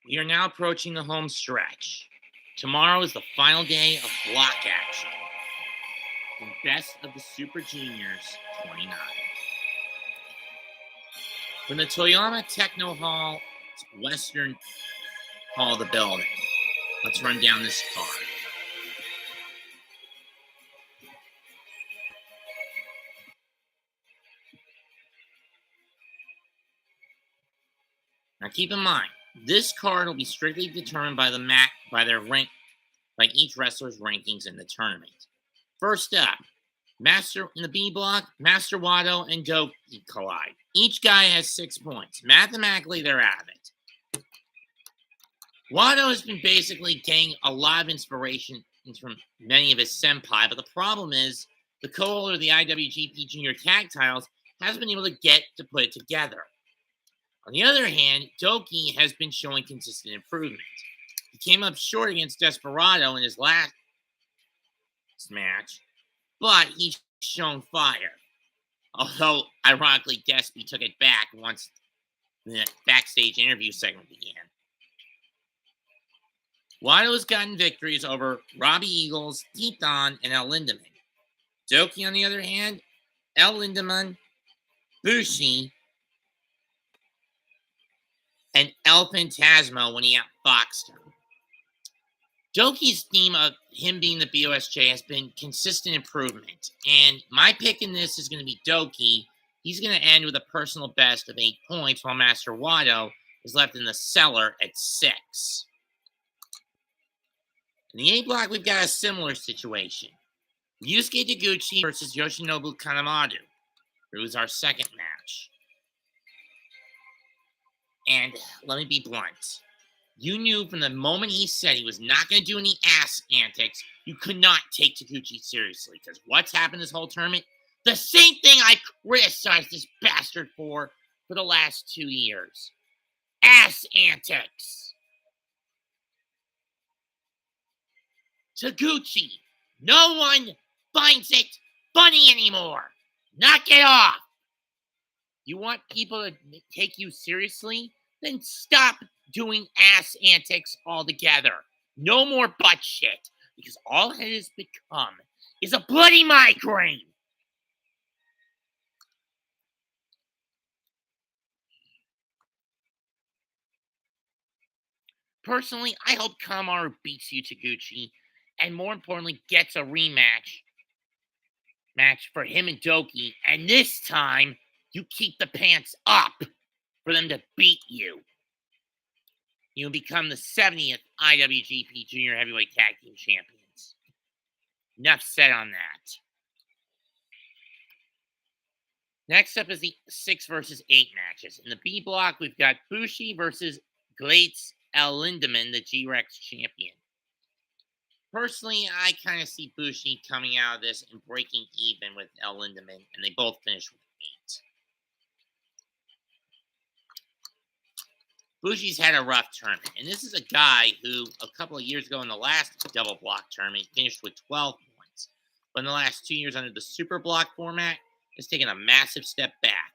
We are now approaching the home stretch. Tomorrow is the final day of block action in Best of the Super Juniors 29. From the Toyama Techno Hall to Western Hall of the building, let's run down this card. Now keep in mind, this card will be strictly determined by their rank by each wrestler's rankings in the tournament. First up, Master in the B block, Master Wado and Doki collide. Each guy has 6 points. Mathematically, they're out of it. Wado has been basically getting a lot of inspiration from many of his senpai, but the problem is the co-holder of the IWGP Junior Tag titles hasn't been able to get to put it together. On the other hand, Doki has been showing consistent improvement. He came up short against Desperado in his last match, but he's shown fire. Although, ironically, Despy took it back once the backstage interview segment began. Wado has gotten victories over Robbie Eagles, Titan, and El Lindaman. Doki, on the other hand, El Lindaman, Bushi, and El Phantasmo when he outboxed him. Doki's theme of him being the BOSJ has been consistent improvement, and my pick in this is going to be Doki. He's going to end with a personal best of 8 points, while Master Wado is left in the cellar at 6. In the A block, we've got a similar situation. Yusuke Taguchi versus Yoshinobu Kanemaru. It was our second match. And let me be blunt. You knew from the moment he said he was not going to do any ass antics, you could not take Taguchi seriously. Because what's happened this whole tournament? The same thing I criticized this bastard for the last 2 years. Ass antics. Taguchi, no one finds it funny anymore. Knock it off. You want people to take you seriously? Then stop doing ass antics altogether. No more butt shit, because all it has become is a bloody migraine. Personally, I hope Kamaru beats you, Taguchi, and more importantly, gets a rematch match for him and Doki, and this time you keep the pants up for them to beat you. You'll become the 70th IWGP Junior Heavyweight Tag Team Champions. Enough said on that. Next up is the 6 versus 8 matches. In the B block, we've got Bushi versus Glates El Lindaman, the G-Rex champion. Personally, I kind of see Bushi coming out of this and breaking even with El Lindaman, and they both finish with 8. Bushi's had a rough tournament, and this is a guy who, a couple of years ago in the last double block tournament, finished with 12 points. But in the last 2 years under the super block format, has taken a massive step back.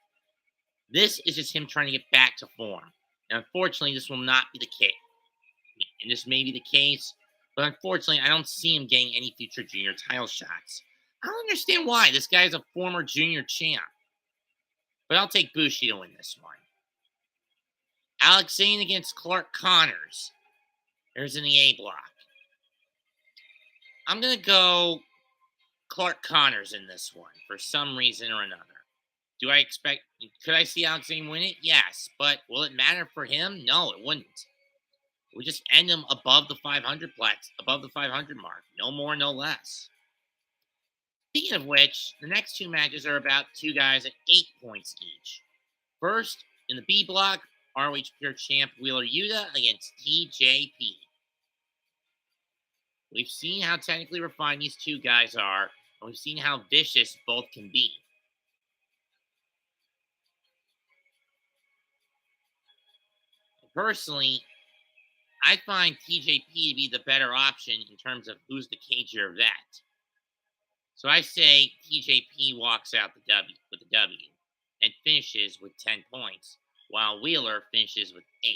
This is just him trying to get back to form. And unfortunately, this will not be the case. And this may be the case, but unfortunately, I don't see him getting any future junior title shots. I don't understand why. This guy is a former junior champ. But I'll take Bushi to win this one. Alex Zane against Clark Connors. There's in the A block. I'm going to go Clark Connors in this one for some reason or another. Could I see Alex Zane win it? Yes. But will it matter for him? No, it wouldn't. It would just end him above the 500 mark. No more, no less. Speaking of which, the next 2 matches are about 2 guys at 8 points each. First, in the B block, ROH Pure Champ Wheeler Yuta against TJP. We've seen how technically refined these 2 guys are, and we've seen how vicious both can be. Personally, I find TJP to be the better option in terms of who's the cagier of that. So I say TJP walks out with the W and finishes with 10 points, while Wheeler finishes with 8.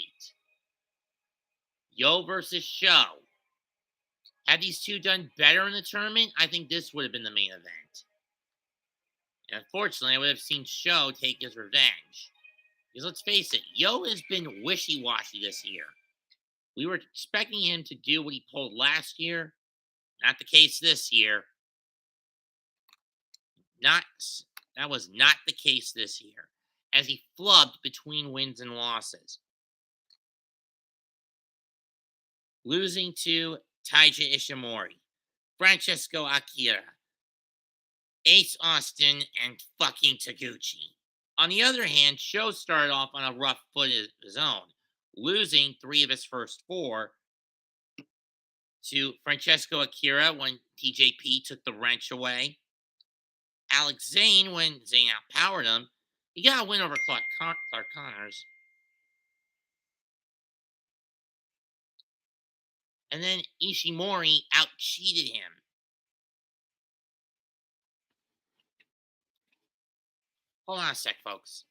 Yo versus Show. Had these two done better in the tournament, I think this would have been the main event. And unfortunately, I would have seen Show take his revenge. Because let's face it, Yo has been wishy-washy this year. We were expecting him to do what he pulled last year. Not the case this year. Not That was not the case this year, as he flubbed between wins and losses, losing to Taiji Ishimori, Francesco Akira, Ace Austin, and fucking Taguchi. On the other hand, Sho started off on a rough foot of his own, losing 3 of his first 4 to Francesco Akira when TJP took the wrench away, Alex Zane when Zane outpowered him. He got a win over Clark Connors. And then Ishimori out-cheated him. Hold on a sec, folks.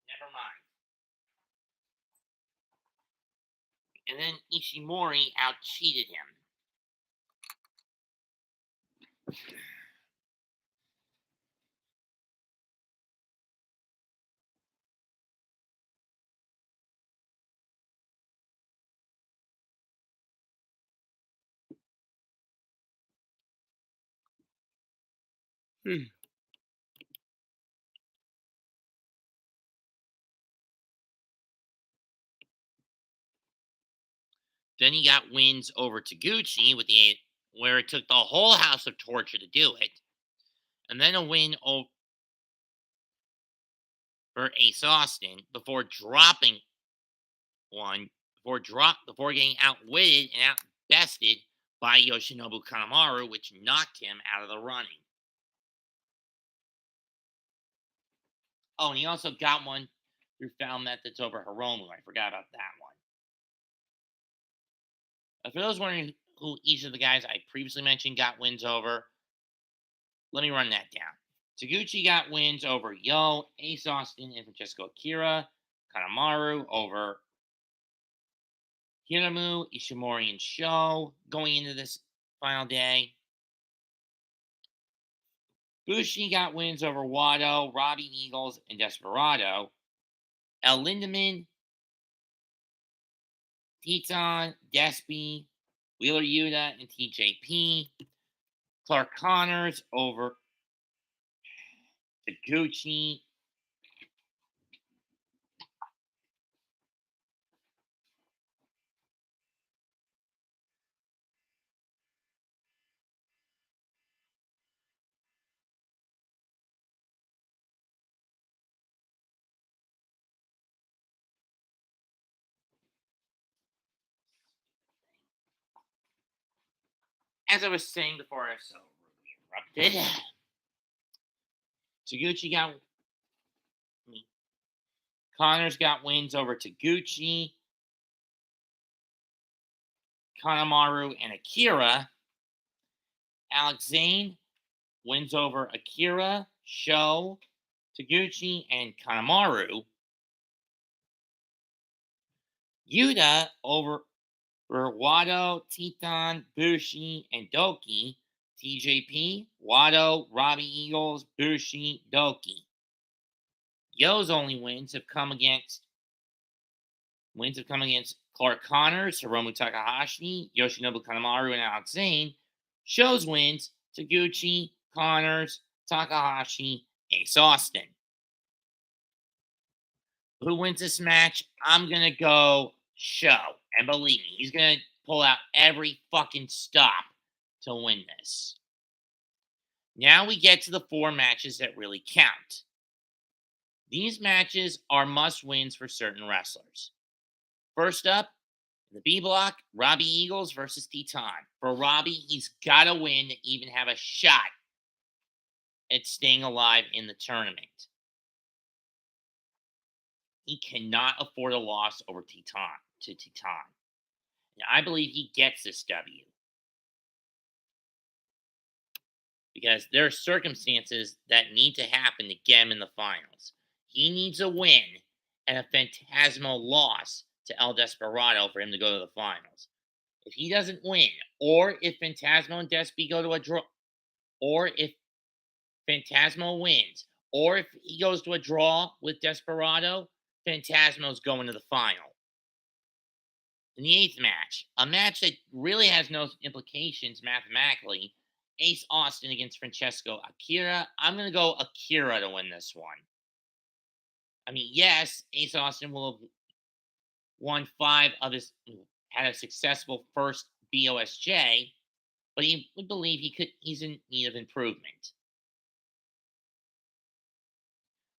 Never mind. And then Ishimori out-cheated him. Then he got wins over Taguchi where it took the whole House of Torture to do it. And then a win over Ace Austin before dropping one, before getting outwitted and outbested by Yoshinobu Kanemaru, which knocked him out of the running. Oh, and he also got one through foul methods over Hiromu. I forgot about that one. For those wondering who each of the guys I previously mentioned got wins over, let me run that down. Taguchi got wins over Yo, Ace Austin, and Francesco Akira. Kanemaru over Hiramu, Ishimori, and Sho going into this final day. Bushi got wins over Wado, Robbie Eagles, and Desperado. El Lindemann, Teton, Despy, Wheeler Yuta, and TJP. Clark Connors over Taguchi. As I was saying before I was so rudely interrupted, Taguchi got Connors got wins over Taguchi, Kanemaru, and Akira. Alex Zane wins over Akira, Sho, Taguchi, and Kanemaru. Yuta over Wado, Teton, Bushi, and Doki. TJP, Wado, Robbie Eagles, Bushi, Doki. Yo's only wins have come against Clark Connors, Hiromu Takahashi, Yoshinobu Kanemaru, and Alex Zane. Sho's wins, Taguchi, Connors, Takahashi, Ace Austin. Who wins this match? I'm going to go Sho. And believe me, he's going to pull out every fucking stop to win this. Now we get to the 4 matches that really count. These matches are must-wins for certain wrestlers. First up, the B block, Robbie Eagles versus Teton. For Robbie, he's got to win to even have a shot at staying alive in the tournament. He cannot afford a loss over Teton. Now, I believe he gets this W. Because there are circumstances that need to happen to get him in the finals. He needs a win and a Phantasmo loss to El Desperado for him to go to the finals. If he doesn't win, or if Phantasmo and Despy go to a draw, or if Phantasmo wins, or if he goes to a draw with Desperado, Phantasmo's going to the final. In the eighth match, a match that really has no implications mathematically, Ace Austin against Francesco Akira. I'm going to go Akira to win this one. I mean, yes, Ace Austin will have won five of his, had a successful first BOSJ, but he would believe he's in need of improvement.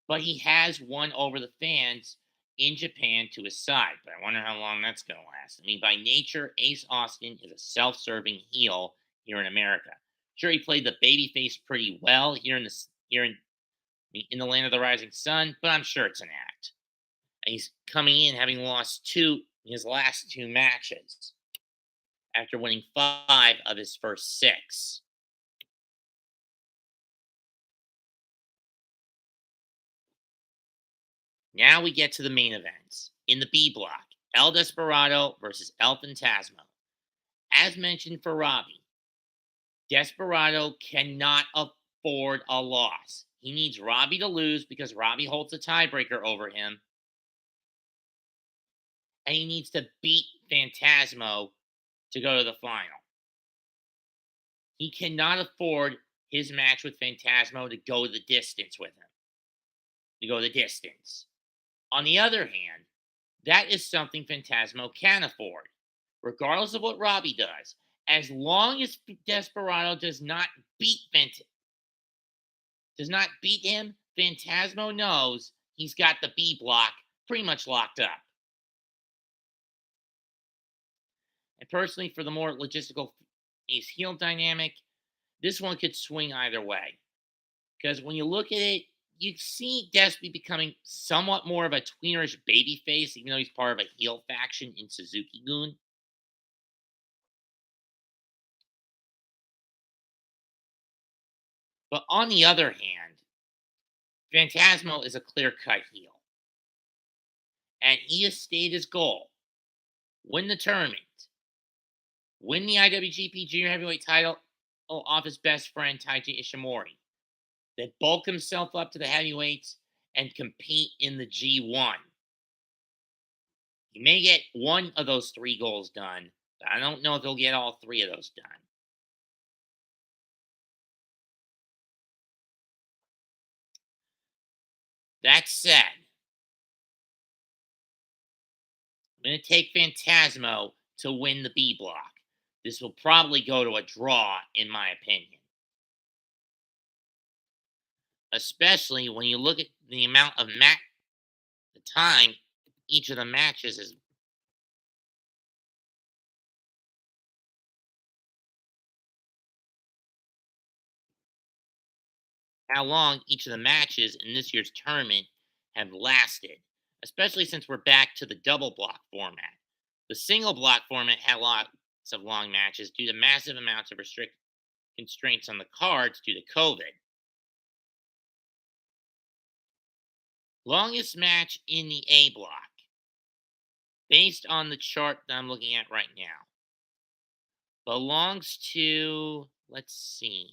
But he has won over the fans in Japan to his side. But I wonder how long that's going to last. I mean, by nature, Ace Austin is a self-serving heel here in America. Sure, he played the babyface pretty well here in the land of the rising sun, but I'm sure it's an act. And he's coming in having lost his last two matches after winning five of his first six. Now we get to the main events. In the B block, El Desperado versus El Phantasmo. As mentioned for Robbie, Desperado cannot afford a loss. He needs Robbie to lose because Robbie holds the tiebreaker over him. And he needs to beat Phantasmo to go to the final. He cannot afford his match with Phantasmo to go the distance with him. To go the distance. On the other hand, that is something Phantasmo can afford, regardless of what Robbie does. As long as Desperado does not beat him, Phantasmo knows he's got the B block pretty much locked up. And personally, for the more logistical ace heel dynamic, this one could swing either way. Because when you look at it, you see Despy becoming somewhat more of a tweenerish babyface, even though he's part of a heel faction in Suzuki-gun. But on the other hand, Phantasmo is a clear-cut heel. And he has stated his goal. Win the tournament. Win the IWGP Junior Heavyweight title off his best friend, Taiji Ishimori. Then bulk himself up to the heavyweights and compete in the G1. He may get one of those three goals done, but I don't know if he'll get all three of those done. That said, I'm going to take Phantasmo to win the B block. This will probably go to a draw, in my opinion. Especially when you look at the amount of the time each of the matches is. How long each of the matches in this year's tournament have lasted, especially since we're back to the double block format. The single block format had lots of long matches due to massive amounts of constraints on the cards due to COVID. Longest match in the A block, based on the chart that I'm looking at right now, belongs to, let's see.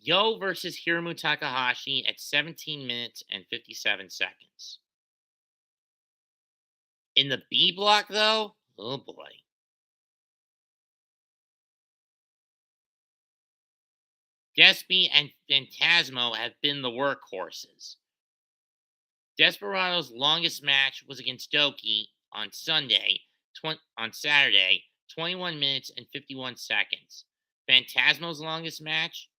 Yo versus Hiromu Takahashi at 17 minutes and 57 seconds. In the B block, though, oh boy. Despy and Phantasmo have been the workhorses. Desperado's longest match was against Doki on Saturday, 21 minutes and 51 seconds. Phantasmo's longest match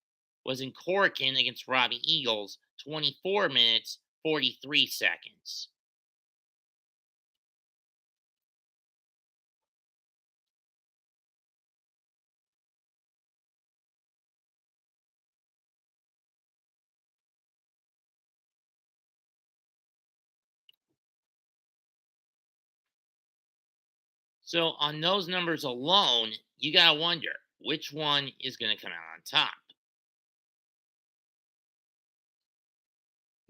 was in Korakuen against Robbie Eagles, 24 minutes, 43 seconds. So on those numbers alone, you gotta wonder, which one is going to come out on top?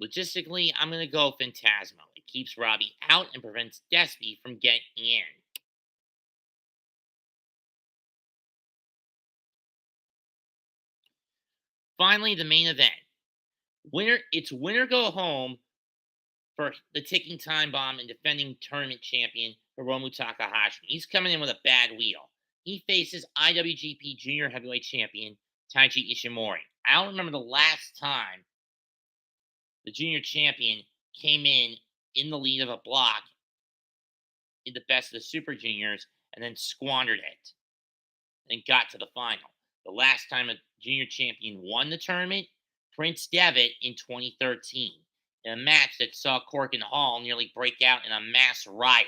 Logistically, I'm going to go Phantasmo. It keeps Robbie out and prevents Despy from getting in. Finally, the main event. It's winner go home for the ticking time bomb and defending tournament champion Hiromu Takahashi. He's coming in with a bad wheel. He faces IWGP Junior Heavyweight Champion Taiji Ishimori. I don't remember the last time the junior champion came in the lead of a block in the best of the Super Juniors and then squandered it and got to the final. The last time a junior champion won the tournament, Prince Devitt in 2013, in a match that saw Corkin Hall nearly break out in a mass riot.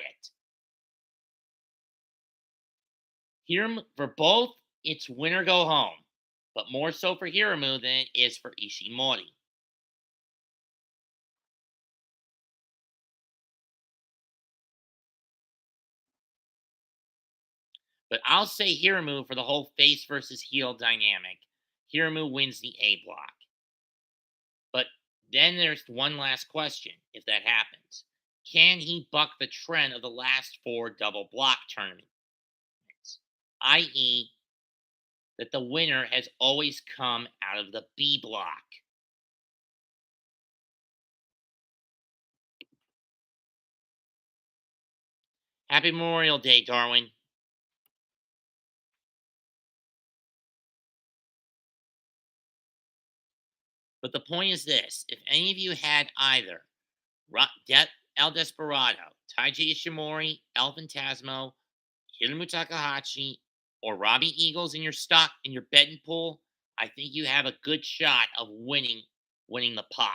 Here, for both, it's win or go home, but more so for Hiramu than it is for Ishimori. But I'll say Hiramu for the whole face versus heel dynamic. Hiramu wins the A block. But then there's one last question if that happens. Can he buck the trend of the last four double block tournaments? I.e., that the winner has always come out of the B block. Happy Memorial Day, Darwin. But the point is this: if any of you had either El Desperado, Taiji Ishimori, El Phantasmo, Hiromu Takahashi, or Robbie Eagles in your stock in your betting pool, I think you have a good shot of winning the pot.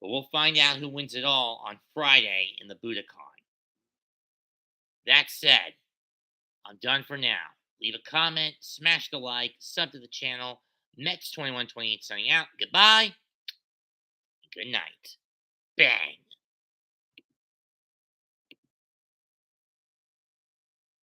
But we'll find out who wins it all on Friday in the Budokan. That said, I'm done for now. Leave a comment, smash the like, sub to the channel. Mets 2128 signing out. Goodbye. Good night. Bang.